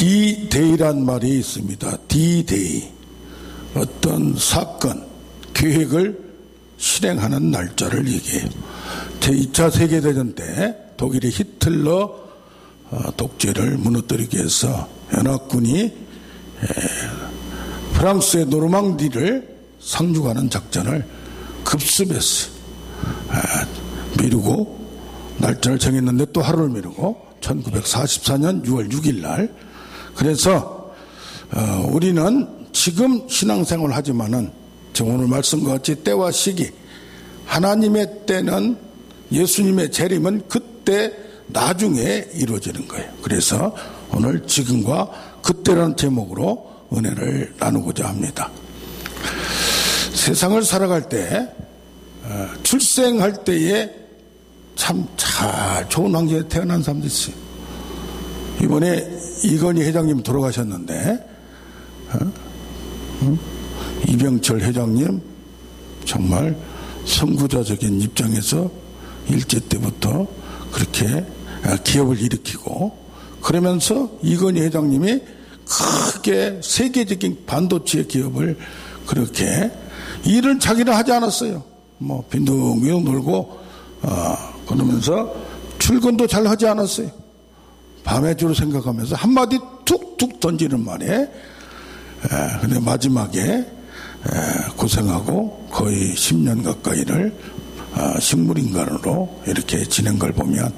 D-Day란 말이 있습니다. D-Day. 어떤 사건, 계획을 실행하는 날짜를 얘기해요. 제2차 세계대전 때 독일의 히틀러 독재를 무너뜨리기 위해서 연합군이 프랑스의 노르망디를 상륙하는 작전을 급습했어요. 미루고 날짜를 정했는데 또 하루를 미루고 1944년 6월 6일 날. 그래서 우리는 지금 신앙생활을 하지만은 지금 오늘 말씀과 같이 때와 시기, 하나님의 때는, 예수님의 재림은 그때 나중에 이루어지는 거예요. 그래서 오늘 지금과 그때라는 제목으로 은혜를 나누고자 합니다. 세상을 살아갈 때 출생할 때에 참 잘 좋은 환경에 태어난 사람도 있어요. 이번에 이건희 회장님 돌아가셨는데 이병철 회장님 정말 선구자적인 입장에서 일제 때부터 그렇게 기업을 일으키고, 그러면서 이건희 회장님이 크게 세계적인 반도체 기업을 그렇게 일을 자기는 하지 않았어요. 뭐 빈둥빈둥 놀고 그러면서 출근도 잘 하지 않았어요. 밤에 주로 생각하면서 한마디 툭툭 던지는 말에 근데 마지막에 고생하고 거의 10년 가까이를 식물인간으로 이렇게 지낸 걸 보면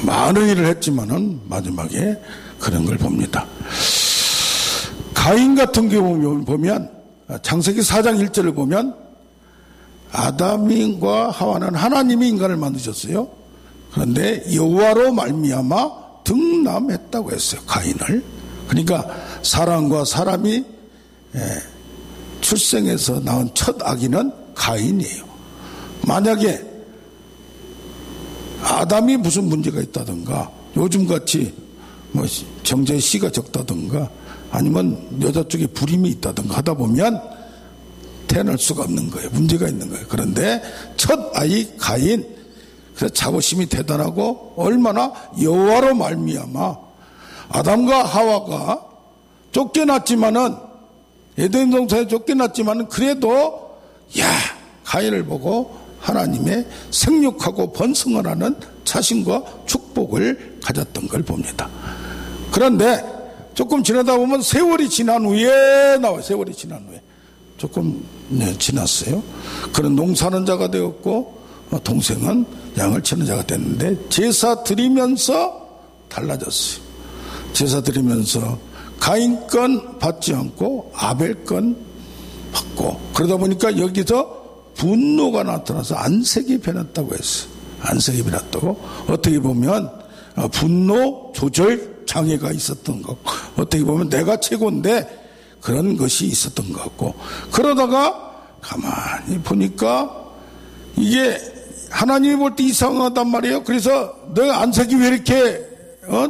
많은 일을 했지만은 마지막에 그런 걸 봅니다. 가인 같은 경우 보면 창세기 4장 1절을 보면 아담과 하와는 하나님이 인간을 만드셨어요. 그런데 여호와로 말미암아 등남했다고 했어요, 가인을. 그러니까 사람과 사람이 출생해서 낳은 첫 아기는 가인이에요. 만약에 아담이 무슨 문제가 있다든가, 요즘같이 뭐 정제의 씨가 적다든가, 아니면 여자 쪽에 불임이 있다든가 하다 보면 태어날 수가 없는 거예요. 문제가 있는 거예요. 그런데 첫 아이 가인, 그래서 자부심이 대단하고, 얼마나 여호와로 말미암아 아담과 하와가 쫓겨났지만은, 에덴 동산에 쫓겨났지만은 그래도 가인을 보고 하나님의 생육하고 번성을 하는 자신과 축복을 가졌던 걸 봅니다. 그런데 조금 지나다 보면 세월이 지난 후에 나와요. 세월이 지난 후에 조금 지났어요. 그런 농사는 자가 되었고, 동생은 양을 치는 자가 됐는데, 제사 드리면서 달라졌어요. 제사 드리면서 가인 건 받지 않고 아벨 건 받고, 그러다 보니까 여기서 분노가 나타나서 안색이 변했다고 했어요. 안색이 변했다고. 어떻게 보면 분노 조절 장애가 있었던 것, 어떻게 보면 내가 최고인데 그런 것이 있었던 것 같고, 그러다가 가만히 보니까 이게 하나님이 볼 때 이상하단 말이에요. 그래서 내가 안색이 왜 이렇게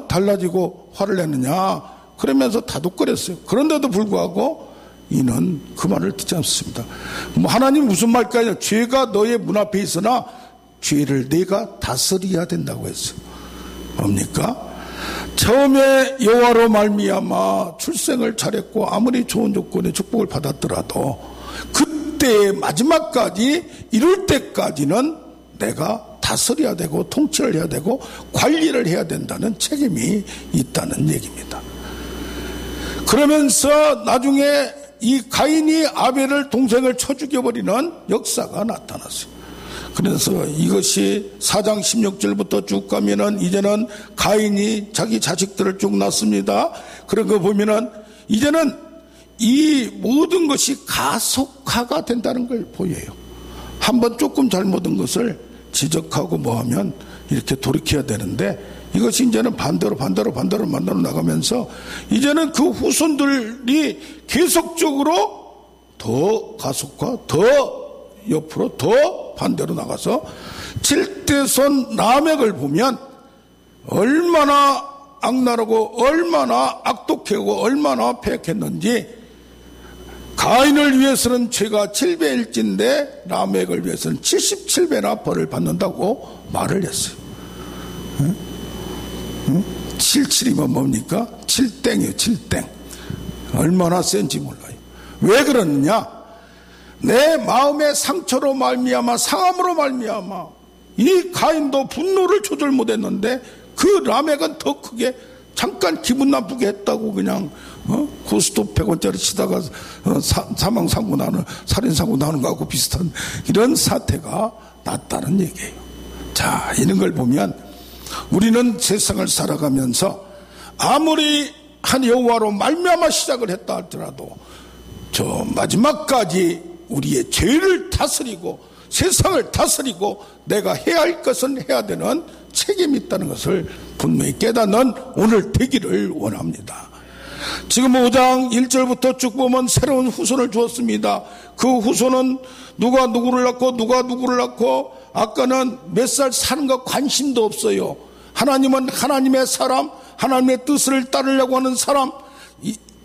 달라지고 화를 내느냐 그러면서 다독거렸어요. 그런데도 불구하고 이는 그 말을 듣지 않습니다. 뭐 하나님 무슨 말까요? 죄가 너의 문 앞에 있으나 죄를 내가 다스려야 된다고 했어요. 뭡니까? 처음에 여호와로 말미암아 출생을 잘했고 아무리 좋은 조건의 축복을 받았더라도 그때의 마지막까지 이룰 때까지는 내가 다스려야 되고 통치를 해야 되고 관리를 해야 된다는 책임이 있다는 얘기입니다. 그러면서 나중에 이 가인이 아벨을 동생을 쳐 죽여버리는 역사가 나타났어요. 그래서 이것이 4장 16절부터 쭉 가면은 이제는 가인이 자기 자식들을 쭉 낳습니다. 그런 거 보면은 이제는 이 모든 것이 가속화가 된다는 걸 보여요. 한번 조금 잘못한 것을 지적하고 뭐하면 이렇게 돌이켜야 되는데, 이것이 이제는 반대로 만들어 나가면서 이제는 그 후손들이 계속적으로 더 가속화, 더 옆으로 더 반대로 나가서 7대손 라멕을 보면 얼마나 악랄하고 얼마나 악독하고 얼마나 패역했는지, 가인을 위해서는 죄가 7배일진데 라멕을 위해서는 77배나 벌을 받는다고 말을 했어요. 77이면 뭡니까? 7땡이에요. 7땡. 얼마나 센지 몰라요. 왜 그러느냐? 내 마음의 상처로 말미암아, 상함으로 말미암아 이 가인도 분노를 조절 못했는데 그 라멕은 더 크게 잠깐 기분 나쁘게 했다고 그냥 고스톱 100원짜리 치다가 사망사고 나는, 살인사고 나는 거하고 비슷한 이런 사태가 났다는 얘기예요. 자, 이런 걸 보면 우리는 세상을 살아가면서 아무리 한 여호와로 말미암아 시작을 했다 할지라도 저 마지막까지 우리의 죄를 다스리고 세상을 다스리고 내가 해야 할 것은 해야 되는 책임이 있다는 것을 분명히 깨닫는 오늘 되기를 원합니다. 지금 5장 1절부터 쭉 보면 새로운 후손을 주었습니다. 그 후손은 누가 누구를 낳고 누가 누구를 낳고 아까는 몇 살 사는 것 관심도 없어요. 하나님은 하나님의 사람, 하나님의 뜻을 따르려고 하는 사람,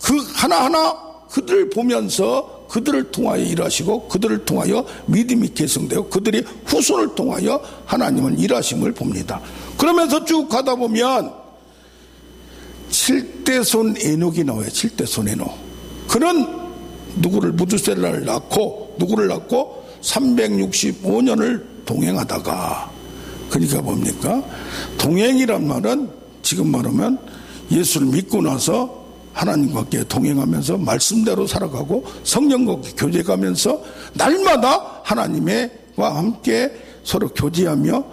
그 하나하나 그들을 보면서 그들을 통하여 일하시고 그들을 통하여 믿음이 계승되고 그들의 후손을 통하여 하나님은 일하심을 봅니다. 그러면서 쭉 가다 보면 7대손 에녹이 나와요. 7대손 에녹. 그는 누구를 무두셀라를 낳고 누구를 낳고 365년을 동행하다가, 그러니까 뭡니까? 동행이란 말은 지금 말하면 예수를 믿고 나서 하나님과 함께 동행하면서 말씀대로 살아가고 성령과 교제가면서 날마다 하나님과 함께 서로 교제하며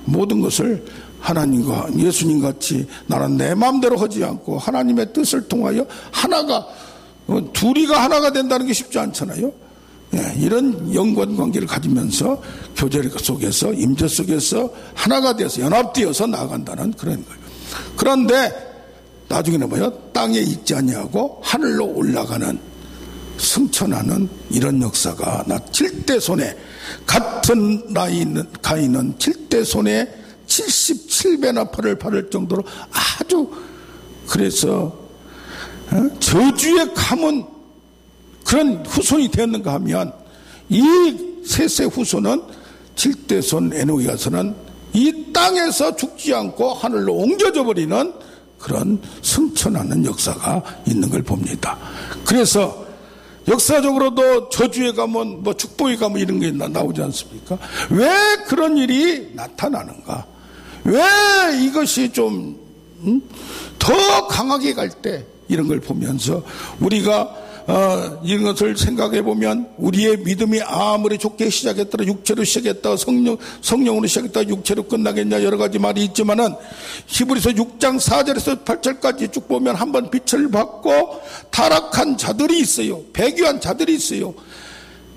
모든 것을 하나님과 예수님 같이 나는 내 마음대로 하지 않고 하나님의 뜻을 통하여 하나가, 둘이가 하나가 된다는 게 쉽지 않잖아요. 예, 이런 연관 관계를 가지면서 교제 속에서 임재 속에서 하나가 되어서 연합되어서 나아간다는 그런 거예요. 그런데 나중에는 뭐예요? 땅에 있지 아니하고 하늘로 올라가는, 승천하는 이런 역사가 7대손에 같은 나이는 가인은 7대손에 77배나 팔을 받을 정도로 아주, 그래서 저주에 감은 그런 후손이 되었는가 하면 이 셋의 후손은 7대손 에녹에 가서는 이 땅에서 죽지 않고 하늘로 옮겨져 버리는 그런 승천하는 역사가 있는 걸 봅니다. 그래서 역사적으로도 저주의 가문, 뭐 축복의 가문 이런 게 나오지 않습니까? 왜 그런 일이 나타나는가? 왜 이것이 좀 더 강하게 갈 때 이런 걸 보면서 우리가 이런 것을 생각해 보면 우리의 믿음이 아무리 좋게 시작했더라, 육체로 시작했다, 성령으로 시작했다, 육체로 끝나겠냐, 여러 가지 말이 있지만은 히브리서 6장 4절에서 8절까지 쭉 보면 한번 빛을 받고 타락한 자들이 있어요. 배교한 자들이 있어요.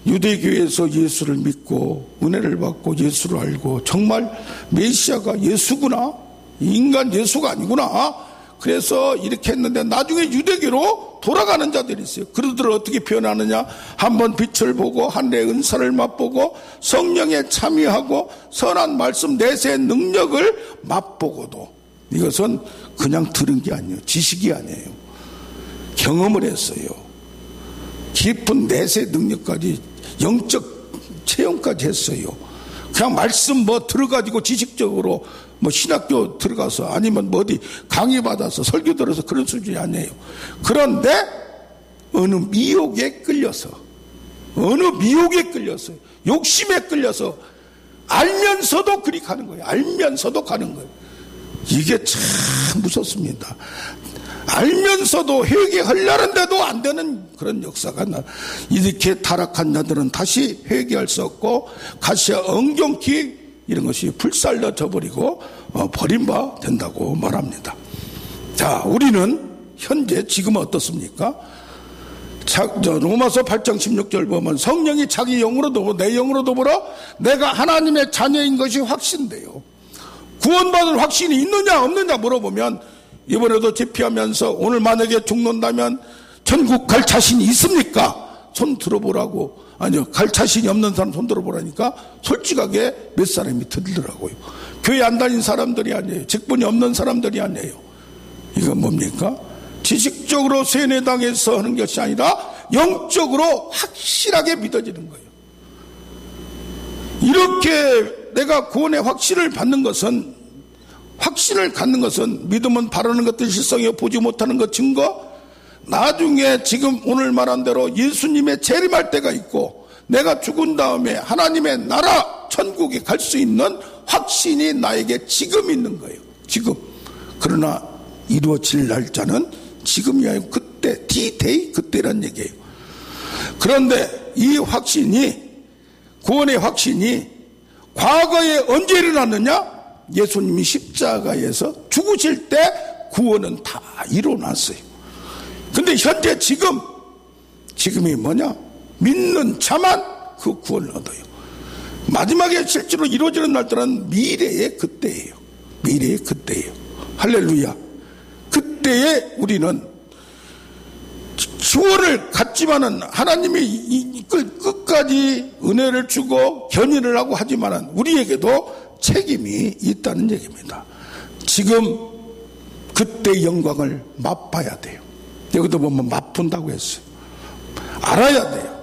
유대교에서 예수를 믿고 은혜를 받고 예수를 알고 정말 메시아가 예수구나, 인간 예수가 아니구나, 그래서 이렇게 했는데 나중에 유대교로 돌아가는 자들이 있어요. 그들을 어떻게 표현하느냐? 한번 빛을 보고 하늘의 은사를 맛보고 성령에 참여하고 선한 말씀 내세의 능력을 맛보고도, 이것은 그냥 들은 게 아니에요. 지식이 아니에요. 경험을 했어요. 깊은 내세 능력까지, 영적 체험까지 했어요. 그냥 말씀 뭐 들어가지고 지식적으로 뭐 신학교 들어가서 아니면 뭐 어디 강의 받아서 설교 들어서 그런 수준이 아니에요. 그런데 어느 미혹에 끌려서, 욕심에 끌려서 알면서도 그리 가는 거예요. 알면서도 가는 거예요. 이게 참 무섭습니다. 알면서도 회개하려는데도 안 되는 그런 역사가 이렇게 타락한 자들은 다시 회개할 수 없고 가시와 엉경키 이런 것이 불살려져 버리고 버림바 된다고 말합니다. 자, 우리는 현재 지금 어떻습니까? 로마서 8장 16절 보면 성령이 자기 영으로도 보고 내 영으로도 보라 내가 하나님의 자녀인 것이 확신돼요. 구원받을 확신이 있느냐 없느냐 물어보면 이번에도 집회하면서 오늘 만약에 죽는다면 천국 갈 자신이 있습니까? 손 들어보라고. 아니요, 갈 자신이 없는 사람 손 들어보라니까 솔직하게 몇 사람이 들더라고요. 교회 안 다닌 사람들이 아니에요. 직분이 없는 사람들이 아니에요. 이건 뭡니까? 지식적으로 세뇌당해서 하는 것이 아니라 영적으로 확실하게 믿어지는 거예요. 이렇게 내가 구원의 확신을 받는 것은 확신을 갖는 것은 믿음은 바라는 것들 실성이요 보지 못하는 것 증거. 나중에 지금 오늘 말한 대로 예수님의 재림할 때가 있고 내가 죽은 다음에 하나님의 나라 천국에 갈 수 있는 확신이 나에게 지금 있는 거예요. 지금. 그러나 이루어질 날짜는 지금이 아니고 그때, D-Day 그때란 얘기예요. 그런데 이 확신이, 구원의 확신이 과거에 언제 일어났느냐? 예수님이 십자가에서 죽으실 때 구원은 다 일어났어요. 근데 현재 지금이 뭐냐? 믿는 자만 그 구원을 얻어요. 마지막에 실제로 이루어지는 날들은 미래의 그때예요. 미래의 그때예요. 할렐루야. 그때에 우리는 구원을 갖지만은 하나님이 끝까지 은혜를 주고 견인을 하고 하지만은 우리에게도 책임이 있다는 얘기입니다. 지금 그때 영광을 맛봐야 돼요. 여기도 보면 맛본다고 했어요. 알아야 돼요.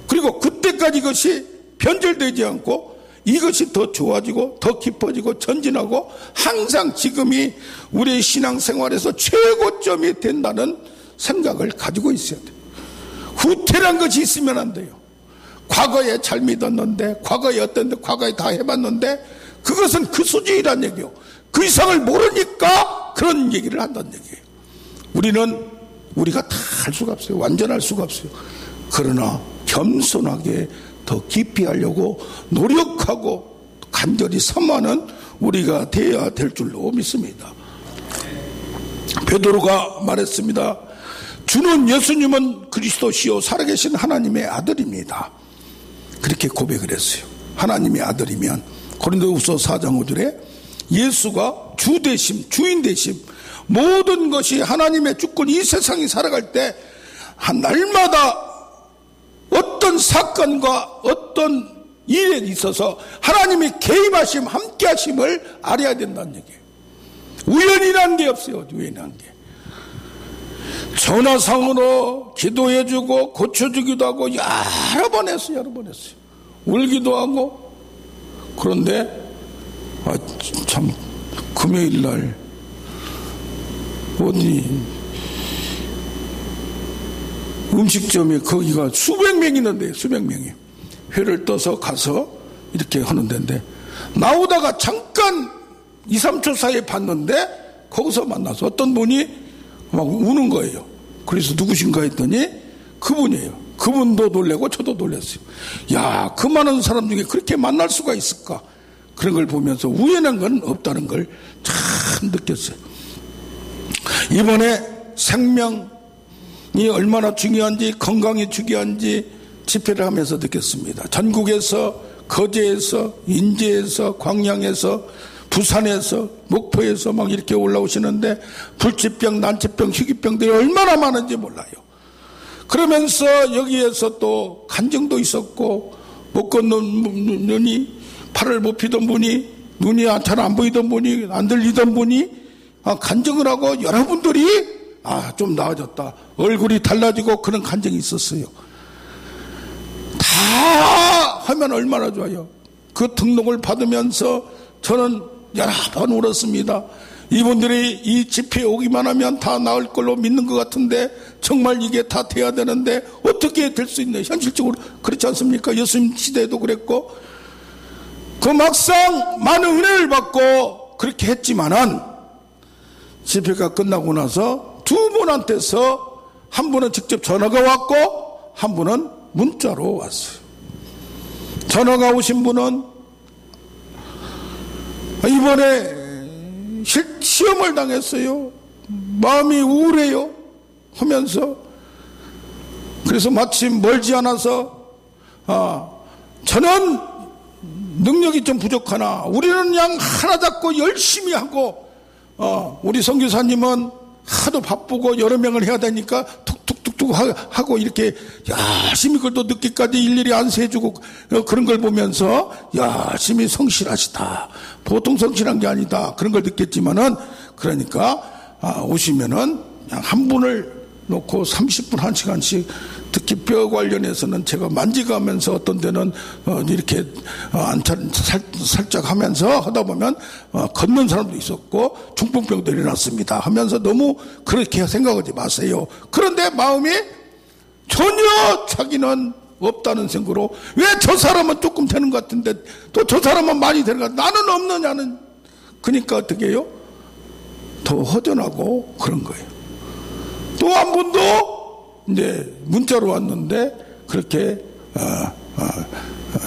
그리고 그때까지 이것이 변절되지 않고 이것이 더 좋아지고 더 깊어지고 전진하고 항상 지금이 우리의 신앙생활에서 최고점이 된다는 생각을 가지고 있어야 돼요. 후퇴란 것이 있으면 안 돼요. 과거에 잘 믿었는데, 과거에 어떤데, 과거에 다 해봤는데 그것은 그 수준이란 얘기예요. 그 이상을 모르니까 그런 얘기를 한다는 얘기예요. 우리가 다 할 수가 없어요. 완전할 수가 없어요. 그러나 겸손하게 더 깊이 하려고 노력하고 간절히 섬하는 우리가 되어야 될 줄로 믿습니다. 베드로가 말했습니다. 주는 예수님은 그리스도시요 살아계신 하나님의 아들입니다. 그렇게 고백을 했어요. 하나님의 아들이면 고린도후서 4장 5절에 예수가 주 되심, 주인 되심, 모든 것이 하나님의 주권, 이 세상이 살아갈 때 한 날마다 어떤 사건과 어떤 일에 있어서 하나님이 개입하심, 함께 하심을 알아야 된다는 얘기예요. 우연이라는 게 없어요. 우연이라는 게. 전화상으로 기도해주고 고쳐주기도 하고 여러 번 했어요. 울기도 하고. 그런데 참 금요일날 어디 음식점에 거기가 수백 명 있는데 수백 명이 회를 떠서 가서 이렇게 하는 데인데 나오다가 잠깐 2, 3초 사이에 봤는데 거기서 만나서 어떤 분이 막 우는 거예요. 그래서 누구신가 했더니 그분이에요. 그분도 놀래고 저도 놀랐어요. 야, 그 많은 사람 중에 그렇게 만날 수가 있을까? 그런 걸 보면서 우연한 건 없다는 걸 참 느꼈어요. 이번에 생명이 얼마나 중요한지, 건강이 중요한지 집회를 하면서 느꼈습니다. 전국에서, 거제에서, 인제에서, 광양에서, 부산에서, 목포에서 막 이렇게 올라오시는데 불치병, 난치병, 희귀병들이 얼마나 많은지 몰라요. 그러면서 여기에서 또 간증도 있었고, 못 걷는 눈이, 팔을 못 피던 분이, 눈이 잘 안 보이던 분이, 안 들리던 분이 간증을 하고 여러분들이 좀 나아졌다, 얼굴이 달라지고 그런 간증이 있었어요. 다 하면 얼마나 좋아요. 그 등록을 받으면서 저는 여러 번 울었습니다. 이분들이 이 집회에 오기만 하면 다 나을 걸로 믿는 것 같은데 정말 이게 다 돼야 되는데 어떻게 될 수 있나요? 현실적으로 그렇지 않습니까? 예수님 시대에도 그랬고, 그 막상 많은 은혜를 받고 그렇게 했지만은 집회가 끝나고 나서 두 분한테서 한 분은 직접 전화가 왔고 한 분은 문자로 왔어요. 전화가 오신 분은 이번에 시험을 당했어요. 마음이 우울해요 하면서, 그래서 마침 멀지 않아서 저는 능력이 좀 부족하나 우리는 그냥 하나 잡고 열심히 하고, 우리 선교사님은 하도 바쁘고 여러 명을 해야 되니까 툭툭툭툭 하고 이렇게 열심히, 그걸 또 늦게까지 일일이 안수해주고 그런 걸 보면서 열심히 성실하시다, 보통 성실한 게 아니다, 그런 걸 느꼈지만은, 그러니까 오시면은 그냥 한 분을 놓고 30분 1시간씩 특히 뼈 관련해서는 제가 만지가면서 어떤 데는 이렇게 살짝 하면서 하다 보면 걷는 사람도 있었고 중풍병도 일어났습니다 하면서 너무 그렇게 생각하지 마세요. 그런데 마음이 전혀 자기는 없다는 생각으로, 왜 저 사람은 조금 되는 것 같은데 또 저 사람은 많이 되는 것 같은데 나는 없느냐는, 그러니까 어떻게 해요? 더 허전하고 그런 거예요. 또 한 번도 이제 문자로 왔는데 그렇게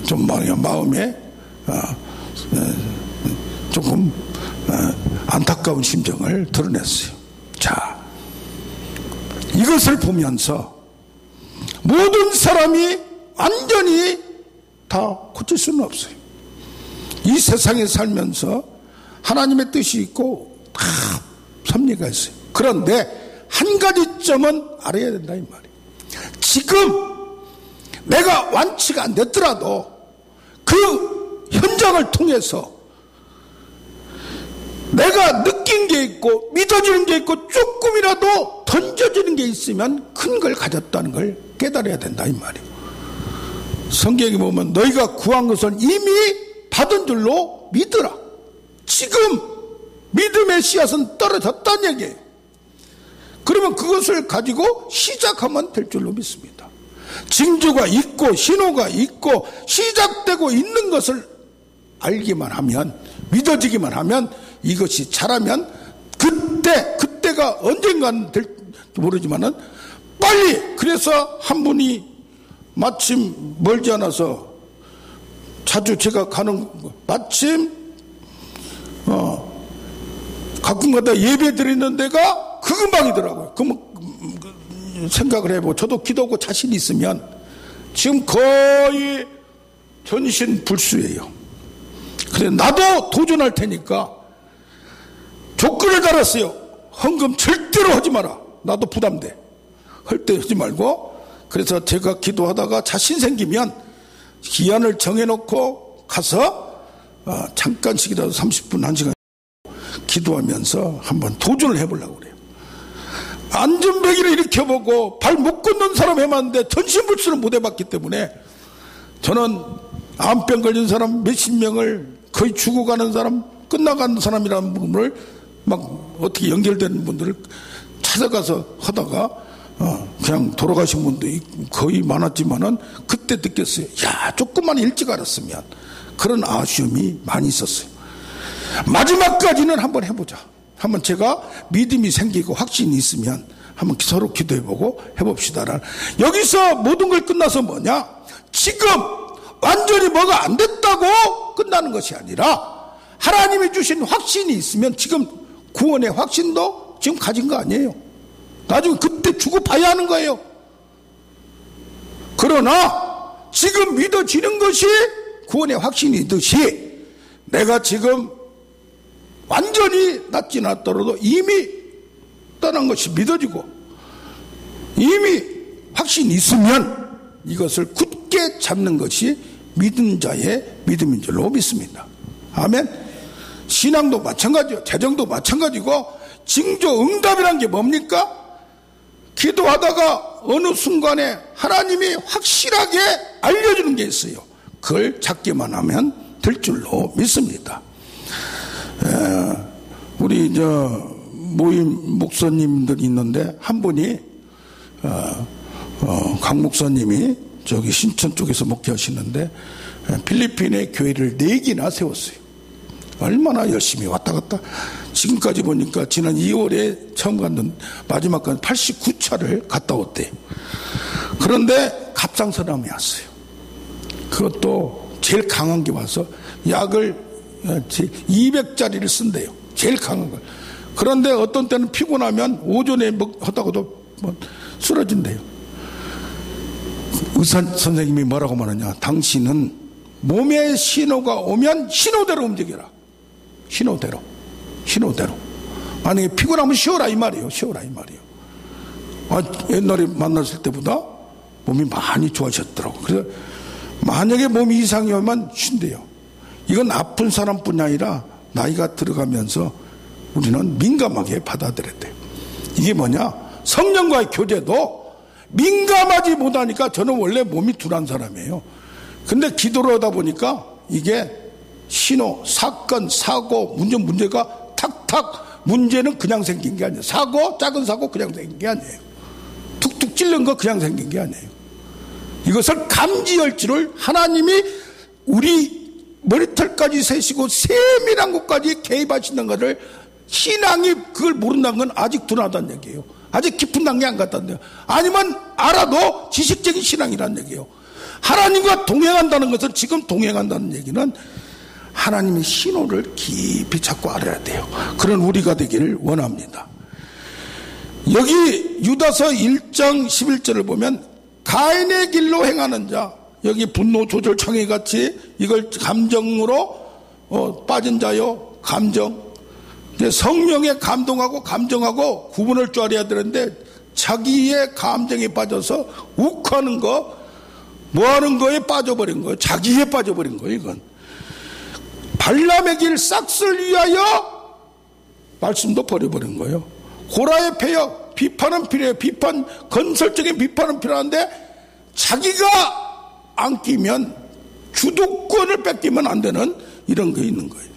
좀 마음에 조금 안타까운 심정을 드러냈어요. 자, 이것을 보면서 모든 사람이 완전히 다 고칠 수는 없어요. 이 세상에 살면서 하나님의 뜻이 있고 다 섭리가 있어요. 그런데 한 가지 점은 알아야 된다 이 말이에요. 지금 내가 완치가 안 됐더라도 그 현장을 통해서 내가 느낀 게 있고 믿어지는 게 있고 조금이라도 던져지는 게 있으면 큰 걸 가졌다는 걸 깨달아야 된다 이 말이에요. 성경에 보면 너희가 구한 것을 이미 받은 줄로 믿으라. 지금 믿음의 씨앗은 떨어졌다는 얘기예요. 그러면 그것을 가지고 시작하면 될 줄로 믿습니다. 징조가 있고 신호가 있고 시작되고 있는 것을 알기만 하면, 믿어지기만 하면, 이것이 자라면 그때가 언젠가는 될지 모르지만은 빨리, 그래서 한 분이 마침 멀지 않아서 자주 제가 가는, 마침 가끔가다 예배 드리는 데가 그 근방이더라고요. 그럼 생각을 해보고, 저도 기도하고 자신 있으면 지금 거의 전신불수예요. 그래 나도 도전할 테니까 조건을 달았어요. 헌금 절대로 하지 마라. 나도 부담돼. 할 때 하지 말고. 그래서 제가 기도하다가 자신 생기면 기한을 정해놓고 가서 잠깐씩이라도 30분 1시간 기도하면서 한번 도전을 해보려고 그래요. 안전벨기를 일으켜보고 발 못 걷는 사람 해봤는데 전신불수는 못 해봤기 때문에, 저는 암병 걸린 사람 몇십 명을, 거의 죽어가는 사람, 끝나가는 사람이라는 부분을 막 어떻게 연결되는 분들을 찾아가서 하다가 그냥 돌아가신 분도 거의 많았지만은 그때 느꼈어요. 야, 조금만 일찍 알았으면. 그런 아쉬움이 많이 있었어요. 마지막까지는 한번 해보자. 한번 제가 믿음이 생기고 확신이 있으면 한번 서로 기도해보고 해봅시다. 여기서 모든 걸 끝나서 뭐냐? 지금 완전히 뭐가 안 됐다고 끝나는 것이 아니라 하나님이 주신 확신이 있으면, 지금 구원의 확신도 지금 가진 거 아니에요. 나중에 그때 죽어 봐야 하는 거예요. 그러나 지금 믿어지는 것이 구원의 확신이듯이, 내가 지금 완전히 낫지 않았더라도 이미 떠난 것이 믿어지고 이미 확신이 있으면 이것을 굳게 잡는 것이 믿은 자의 믿음인 줄로 믿습니다. 아멘. 신앙도 마찬가지요. 재정도 마찬가지고, 징조 응답이란 게 뭡니까? 기도하다가 어느 순간에 하나님이 확실하게 알려주는 게 있어요. 그걸 잡기만 하면 될 줄로 믿습니다. 우리 모임 목사님들이 있는데 한 분이 강 목사님이 저기 신천 쪽에서 목회하시는데 필리핀에 교회를 4개나 세웠어요. 얼마나 열심히 왔다 갔다. 지금까지 보니까 지난 2월에 처음 갔는 마지막 간 89차를 갔다 왔대요. 그런데 갑상선암이 왔어요. 그것도 제일 강한 게 와서 약을 200짜리를 쓴대요. 제일 강한 걸. 그런데 어떤 때는 피곤하면 오전에 하다가도 쓰러진대요. 의사 선생님이 뭐라고 말하냐? 당신은 몸에 신호가 오면 신호대로 움직여라. 신호대로. 만약에 피곤하면 쉬어라 이 말이에요. 옛날에 만났을 때보다 몸이 많이 좋아졌더라고. 그래서 만약에 몸이 이상이 오면 쉰대요. 이건 아픈 사람뿐이 아니라 나이가 들어가면서 우리는 민감하게 받아들였대요. 이게 뭐냐? 성령과의 교제도 민감하지 못하니까 저는 원래 몸이 둔한 사람이에요. 근데 기도를 하다 보니까 이게 신호, 사건, 사고, 문제가 탁탁, 문제는 그냥 생긴 게 아니에요. 사고, 작은 사고 그냥 생긴 게 아니에요. 툭툭 찔른 거 그냥 생긴 게 아니에요. 이것을 감지할 줄을 하나님이 우리 머리털까지 세시고 세밀한 것까지 개입하시는 것을 신앙이 그걸 모른다는 건 아직 둔하다는 얘기예요. 아직 깊은 단계 안 갔다는 얘기예요. 아니면 알아도 지식적인 신앙이라는 얘기예요. 하나님과 동행한다는 것은, 지금 동행한다는 얘기는 하나님의 신호를 깊이 찾고 알아야 돼요. 그런 우리가 되기를 원합니다. 여기 유다서 1장 11절을 보면 가인의 길로 행하는 자, 여기 분노 조절 창의 같이 이걸 감정으로 빠진 자요. 감정. 성령에 감동하고 감정하고 구분할 줄 알아야 되는데 자기의 감정에 빠져서 욱하는 거, 뭐 하는 거에 빠져버린 거예요. 자기에 빠져버린 거예요. 이건 발람의 길 싹쓸 위하여 말씀도 버려버린 거예요. 고라의 폐역, 비판은 필요해요. 비판, 건설적인 비판은 필요한데 자기가 안 끼면, 주도권을 뺏기면 안 되는 이런 게 있는 거예요.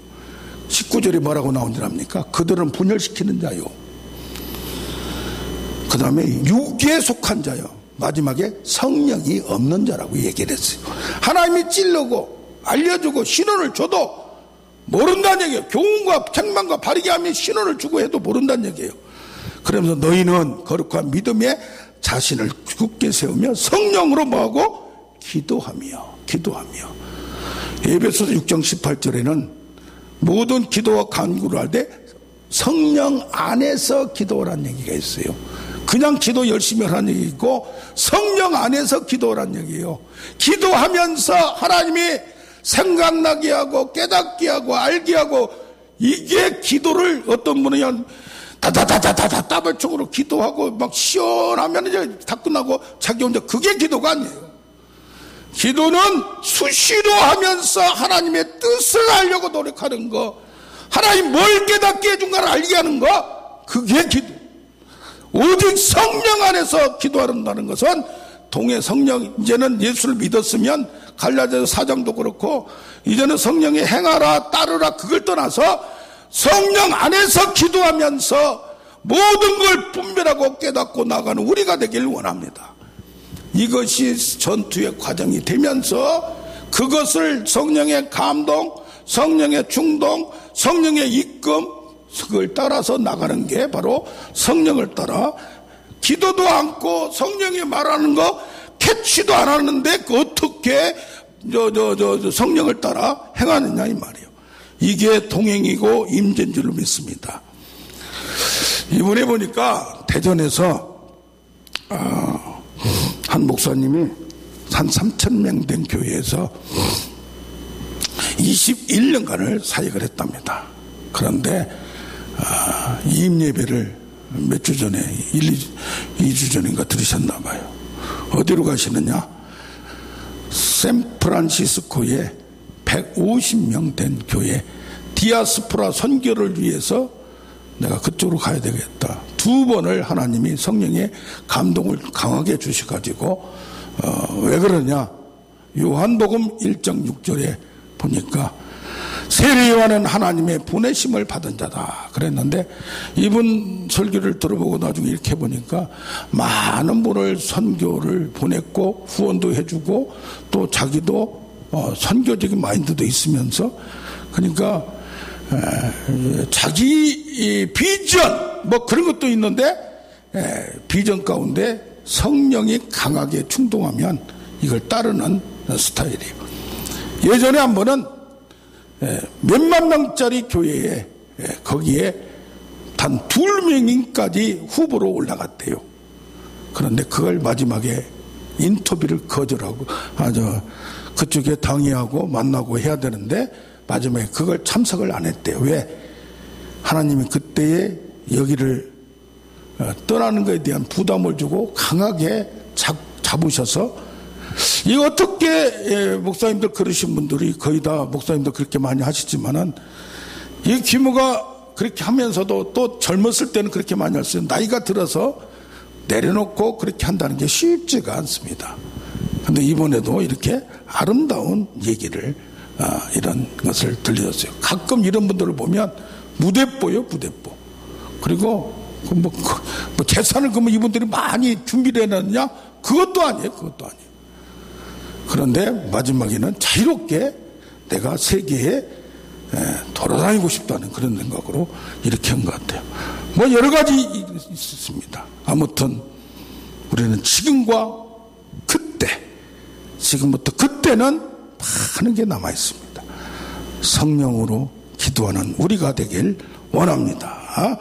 19절에 뭐라고 나오느랍니까? 그들은 분열시키는 자요. 그 다음에 육에 속한 자요. 마지막에 성령이 없는 자라고 얘기를 했어요. 하나님이 찔르고 알려주고 신호를 줘도 모른다는 얘기예요. 교훈과 책망과 바르게 하면 신호를 주고 해도 모른다는 얘기예요. 그러면서 너희는 거룩한 믿음에 자신을 굳게 세우며 성령으로 뭐하고? 기도하며. 에베소서 6장 18절에는 모든 기도와 간구를 할 때 성령 안에서 기도하라는 얘기가 있어요. 그냥 기도 열심히 하라는 얘기 있고 성령 안에서 기도하라는 얘기예요. 기도하면서 하나님이 생각나게 하고 깨닫게 하고 알게 하고, 이게 기도를 어떤 분은 그냥 다다다다다다 따발총으로 기도하고 막 시원하면 이제 다 끝나고 자기 혼자, 그게 기도가 아니에요. 기도는 수시로 하면서 하나님의 뜻을 알려고 노력하는 거, 하나님 뭘 깨닫게 해준가를 알게 하는 거, 그게 기도. 오직 성령 안에서 기도한다는 것은 동해 성령, 이제는 예수를 믿었으면 갈라디아서 4장도 그렇고 이제는 성령이 행하라 따르라 그걸 떠나서 성령 안에서 기도하면서 모든 걸 분별하고 깨닫고 나가는 우리가 되기를 원합니다. 이것이 전투의 과정이 되면서 그것을 성령의 감동, 성령의 충동, 성령의 이끌, 그걸 따라서 나가는 게 바로 성령을 따라, 기도도 않고 성령이 말하는 거 캐치도 안 하는데 어떻게 성령을 따라 행하느냐 이 말이에요. 이게 동행이고 임재인 줄로 믿습니다. 이번에 보니까 대전에서 한 목사님이 한 3,000명 된 교회에서 21년간을 사역을 했답니다. 그런데 이임 예배를 몇 주 전에 2주 전인가 들으셨나 봐요. 어디로 가시느냐? 샌프란시스코에 150명 된 교회 디아스포라 선교를 위해서 내가 그쪽으로 가야 되겠다. 2번을 하나님이 성령의 감동을 강하게 주셔가지고 왜 그러냐? 요한복음 1장 6절에 보니까 세례 요한은 하나님의 보내심을 받은 자다 그랬는데, 이분 설교를 들어보고 나중에 이렇게 보니까 많은 분을 선교를 보냈고 후원도 해주고 또 자기도 선교적인 마인드도 있으면서, 그러니까 자기 비전 뭐 그런 것도 있는데 비전 가운데 성령이 강하게 충동하면 이걸 따르는 스타일이에요. 예전에 한 번은 몇만 명짜리 교회에 거기에 단 2명인까지 후보로 올라갔대요. 그런데 그걸 마지막에 인터뷰를 거절하고 그쪽에 당의하고 만나고 해야 되는데 마지막에 그걸 참석을 안 했대요. 왜? 하나님이 그때에 여기를 떠나는 것에 대한 부담을 주고 강하게 잡으셔서, 이 어떻게 목사님들 그러신 분들이 거의 다 목사님들 그렇게 많이 하시지만은 이 규모가 그렇게 하면서도 또 젊었을 때는 그렇게 많이 했어요. 나이가 들어서 내려놓고 그렇게 한다는 게 쉽지가 않습니다. 근데 이번에도 이렇게 아름다운 얘기를 이런 것을 들려줬어요. 가끔 이런 분들을 보면 무대뽀요, 무대뽀. 그리고 뭐 재산을 그러면 이분들이 많이 준비를 해놨느냐? 그것도 아니에요. 그것도 아니에요. 그런데 마지막에는 자유롭게 내가 세계에 돌아다니고 싶다는 그런 생각으로 이렇게 한 것 같아요. 뭐 여러 가지 있습니다. 아무튼 우리는 지금과 그때, 지금부터 그때는 많은 게 남아 있습니다. 성령으로 기도하는 우리가 되길 원합니다.